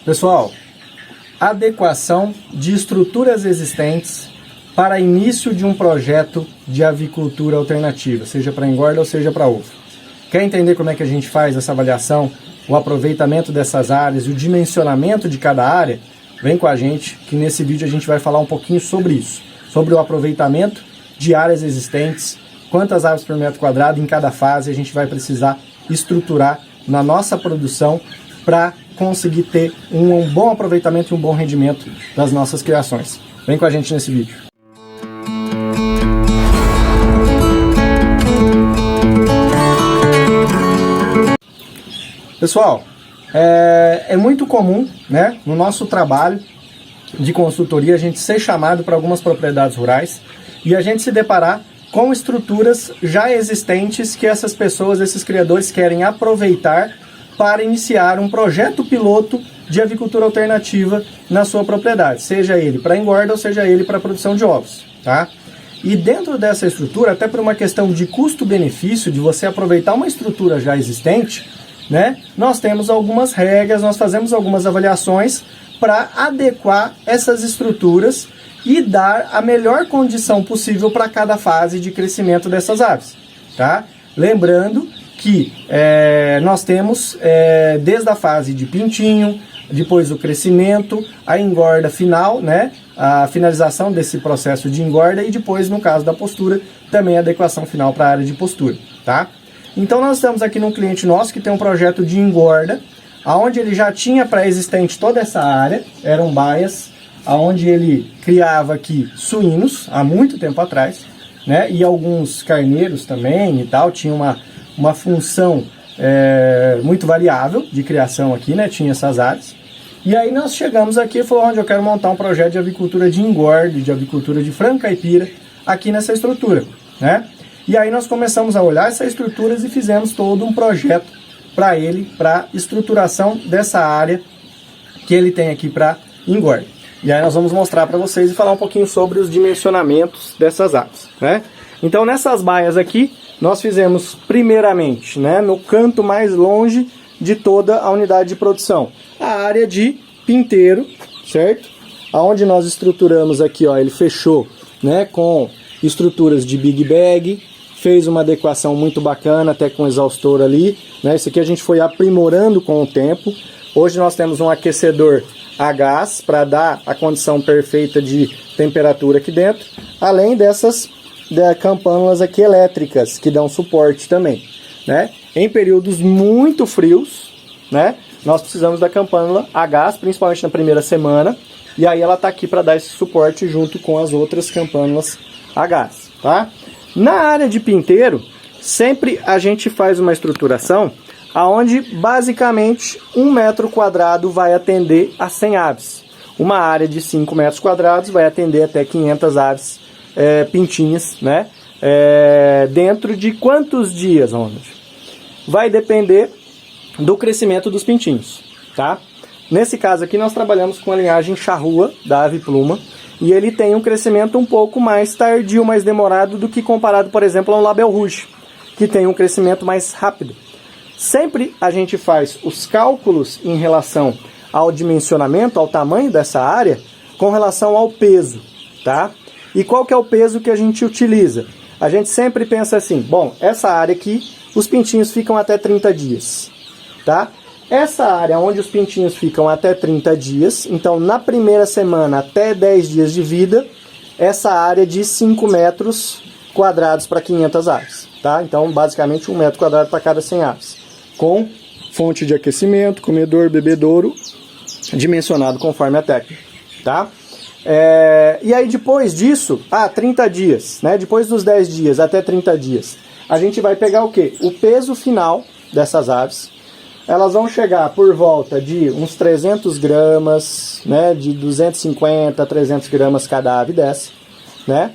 Pessoal, adequação de estruturas existentes para início de um projeto de avicultura alternativa, seja para engorda ou seja para ovo. Quer entender como é que a gente faz essa avaliação, o aproveitamento dessas áreas e o dimensionamento de cada área? Vem com a gente, que nesse vídeo a gente vai falar um pouquinho sobre isso, sobre o aproveitamento de áreas existentes, quantas aves por metro quadrado em cada fase a gente vai precisar estruturar na nossa produção para conseguir ter um bom aproveitamento e um bom rendimento das nossas criações. Vem com a gente nesse vídeo. Pessoal, é muito comum, né, no nosso trabalho de consultoria a gente ser chamado para algumas propriedades rurais e a gente se deparar com estruturas já existentes que essas pessoas, esses criadores querem aproveitar para iniciar um projeto piloto de avicultura alternativa na sua propriedade, seja ele para engorda ou seja ele para produção de ovos, tá? E dentro dessa estrutura, até por uma questão de custo-benefício, de você aproveitar uma estrutura já existente, né, nós temos algumas regras, nós fazemos algumas avaliações para adequar essas estruturas e dar a melhor condição possível para cada fase de crescimento dessas aves, tá? Lembrando que nós temos desde a fase de pintinho, depois o crescimento, a engorda final, né? A finalização desse processo de engorda e depois, no caso da postura, também a adequação final para a área de postura, tá? Então nós estamos aqui num cliente nosso que tem um projeto de engorda, onde ele já tinha pré-existente toda essa área, eram baias, onde ele criava aqui suínos há muito tempo atrás, né? E alguns carneiros também e tal, tinha uma função muito variável de criação aqui, né? Tinha essas áreas. E aí nós chegamos aqui e falou onde eu quero montar um projeto de avicultura de engorda, de avicultura de frango caipira aqui nessa estrutura, né? E aí nós começamos a olhar essas estruturas e fizemos todo um projeto para ele, para estruturação dessa área que ele tem aqui para engorda. E aí nós vamos mostrar para vocês e falar um pouquinho sobre os dimensionamentos dessas aves, né? Então nessas baias aqui, nós fizemos primeiramente, né, no canto mais longe de toda a unidade de produção, a área de pinteiro, certo? Aonde nós estruturamos aqui, ó, ele fechou, né, com estruturas de big bag, fez uma adequação muito bacana, até com exaustor ali, né? Isso aqui a gente foi aprimorando com o tempo. Hoje nós temos um aquecedor a gás para dar a condição perfeita de temperatura aqui dentro, além dessas campânulas aqui elétricas que dão suporte também, né? Em períodos muito frios, né, nós precisamos da campânula a gás, principalmente na primeira semana, e aí ela está aqui para dar esse suporte junto com as outras campânulas a gás, tá? Na área de pinteiro, sempre a gente faz uma estruturação aonde basicamente 1 metro quadrado vai atender a 100 aves. Uma área de 5 metros quadrados vai atender até 500 aves pintinhas, né? Dentro de quantos dias, Ronald? Vai depender do crescimento dos pintinhos, tá? Nesse caso aqui nós trabalhamos com a linhagem charrua da ave pluma e ele tem um crescimento um pouco mais tardio, mais demorado do que comparado, por exemplo, ao label rouge, que tem um crescimento mais rápido. Sempre a gente faz os cálculos em relação ao dimensionamento, ao tamanho dessa área, com relação ao peso, tá? E qual que é o peso que a gente utiliza? A gente sempre pensa assim, bom, essa área aqui, os pintinhos ficam até 30 dias, tá? Essa área onde os pintinhos ficam até 30 dias, então na primeira semana até 10 dias de vida, essa área de 5 metros quadrados para 500 aves, tá? Então basicamente 1 metro quadrado para cada 100 aves, com fonte de aquecimento, comedor, bebedouro, dimensionado conforme a técnica, tá? E aí depois disso, 30 dias, né? Depois dos 10 dias até 30 dias, a gente vai pegar o quê? O peso final dessas aves. Elas vão chegar por volta de uns 300 gramas, né? De 250 a 300 gramas cada ave dessa, né?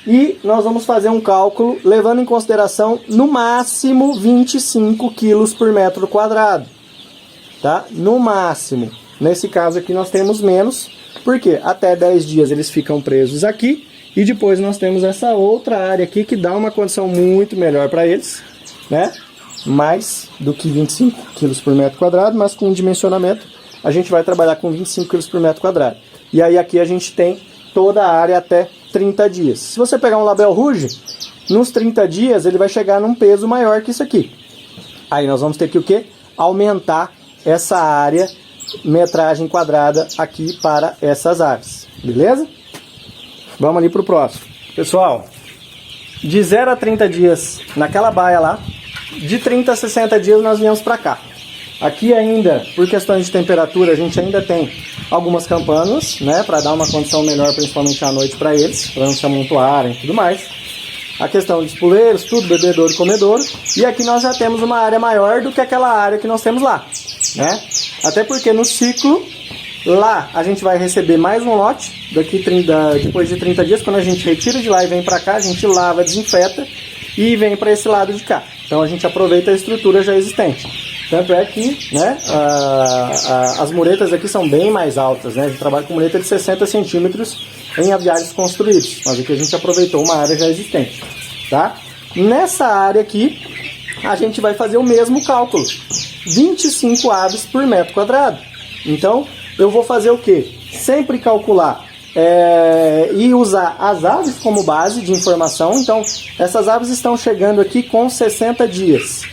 E nós vamos fazer um cálculo levando em consideração no máximo 25 quilos por metro quadrado, tá? No máximo. Nesse caso aqui nós temos menos, porque até 10 dias eles ficam presos aqui e depois nós temos essa outra área aqui que dá uma condição muito melhor para eles, né? Mais do que 25 quilos por metro quadrado, mas com um dimensionamento a gente vai trabalhar com 25 kg por metro quadrado. E aí aqui a gente tem toda a área até 30 dias. Se você pegar um Label Rouge, nos 30 dias ele vai chegar num peso maior que isso aqui. Aí nós vamos ter que o quê? Aumentar essa área, metragem quadrada aqui para essas aves. Beleza? Vamos ali para o próximo. Pessoal, de 0 a 30 dias naquela baia lá, de 30 a 60 dias nós viemos para cá. Aqui ainda, por questões de temperatura, a gente ainda tem algumas campanas, né, para dar uma condição melhor, principalmente à noite para eles, para não se amontoarem e tudo mais. A questão de espuleiros, tudo, bebedouro e comedouro. E aqui nós já temos uma área maior do que aquela área que nós temos lá, né? Até porque no ciclo, lá a gente vai receber mais um lote, depois de 30 dias, quando a gente retira de lá e vem para cá, a gente lava, desinfeta e vem para esse lado de cá. Então a gente aproveita a estrutura já existente. Tanto é que, né, as muretas aqui são bem mais altas, né? A gente trabalha com mureta de 60 centímetros em aviários construídos, mas aqui a gente aproveitou uma área já existente, tá? Nessa área aqui, a gente vai fazer o mesmo cálculo, 25 aves por metro quadrado. Então, eu vou fazer o quê? Sempre calcular e usar as aves como base de informação. Então, essas aves estão chegando aqui com 60 dias.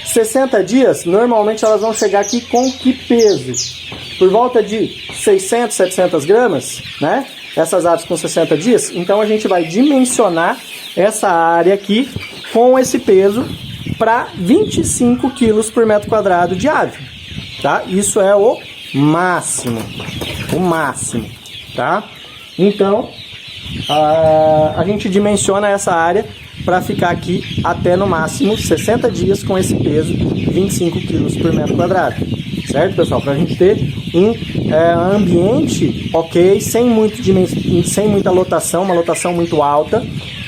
60 dias, normalmente elas vão chegar aqui com que peso? Por volta de 600, 700 gramas, né? Essas aves com 60 dias. Então a gente vai dimensionar essa área aqui com esse peso para 25 quilos por metro quadrado de ave, tá? Isso é o máximo, tá? Então a gente dimensiona essa área para ficar aqui até no máximo 60 dias com esse peso, 25 quilos por metro quadrado. Certo, pessoal? Para a gente ter um ambiente ok, sem muita lotação, uma lotação muito alta,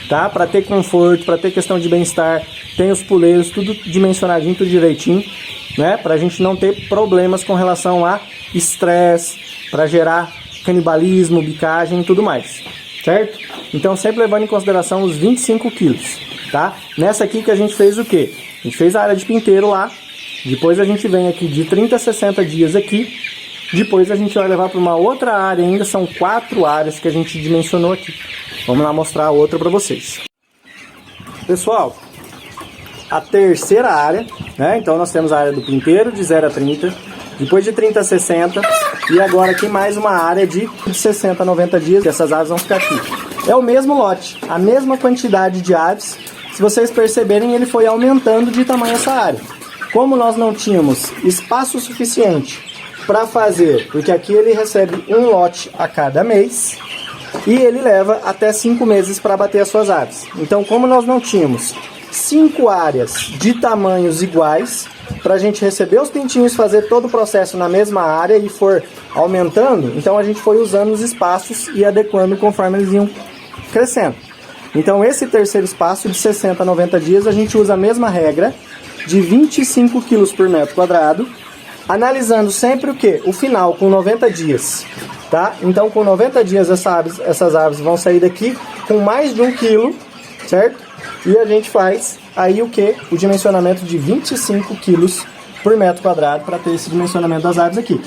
tá? Para ter conforto, para ter questão de bem-estar, tem os puleiros, tudo dimensionadinho, tudo direitinho, né? Para a gente não ter problemas com relação a estresse, para gerar canibalismo, bicagem e tudo mais, certo? Então sempre levando em consideração os 25 quilos, tá? Nessa aqui que a gente fez o quê? A gente fez a área de pinteiro lá, depois a gente vem aqui de 30 a 60 dias aqui, depois a gente vai levar para uma outra área ainda, são 4 áreas que a gente dimensionou aqui. Vamos lá mostrar a outra para vocês. Pessoal, a terceira área, né? Então nós temos a área do pinteiro de 0 a 30, depois de 30 a 60 e agora aqui mais uma área de 60 a 90 dias, que essas aves vão ficar aqui. É o mesmo lote, a mesma quantidade de aves, se vocês perceberem ele foi aumentando de tamanho essa área. Como nós não tínhamos espaço suficiente para fazer, porque aqui ele recebe um lote a cada mês e ele leva até 5 meses para bater as suas aves. Então, como nós não tínhamos 5 áreas de tamanhos iguais, para a gente receber os pintinhos, fazer todo o processo na mesma área e for aumentando, então a gente foi usando os espaços e adequando conforme eles iam crescendo. Então, esse terceiro espaço de 60 a 90 dias, a gente usa a mesma regra, de 25 quilos por metro quadrado, analisando sempre o que? O final, com 90 dias, tá? Então, com 90 dias, essas aves vão sair daqui com mais de 1 quilo, certo? E a gente faz aí o que? O dimensionamento de 25 quilos por metro quadrado para ter esse dimensionamento das aves aqui,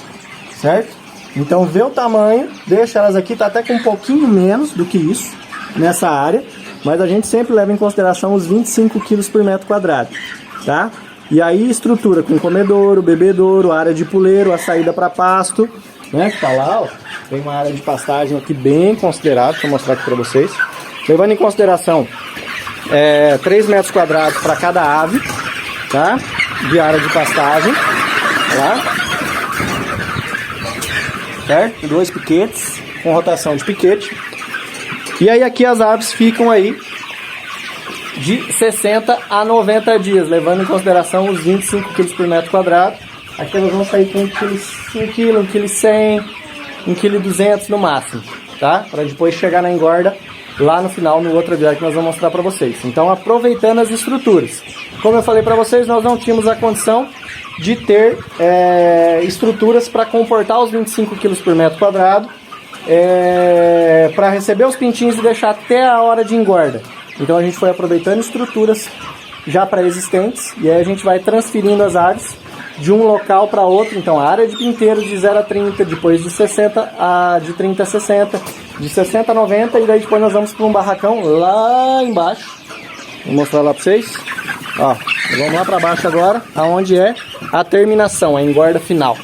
certo? Então, vê o tamanho, deixa elas aqui, tá até com um pouquinho menos do que isso nessa área, mas a gente sempre leva em consideração os 25 quilos por metro quadrado. Tá? E aí estrutura com comedouro, bebedouro, área de puleiro, a saída para pasto, né? Que tá lá, ó. Tem uma área de pastagem aqui bem considerável, deixa eu mostrar aqui para vocês. Levando em consideração 3 metros quadrados para cada ave, tá? De área de pastagem, tá? Certo? 2 piquetes, com rotação de piquete. E aí aqui as aves ficam aí de 60 a 90 dias, levando em consideração os 25 kg por metro quadrado. Aqui elas vão sair com 1 kg, 1 kg 100, 1 kg 200 no máximo, tá? Para depois chegar na engorda lá no final, no outro vídeo que nós vamos mostrar para vocês. Então, aproveitando as estruturas. Como eu falei para vocês, nós não tínhamos a condição de ter estruturas para comportar os 25 kg por metro quadrado, para receber os pintinhos e deixar até a hora de engorda. Então a gente foi aproveitando estruturas já pré-existentes e aí a gente vai transferindo as aves de um local para outro. Então a área de pinteiro de 0 a 30, depois de 60 de 30 a 60, de 60 a 90, e daí depois nós vamos para um barracão lá embaixo. Vou mostrar lá para vocês. Ó, vamos lá para baixo agora, aonde é a terminação, a engorda final.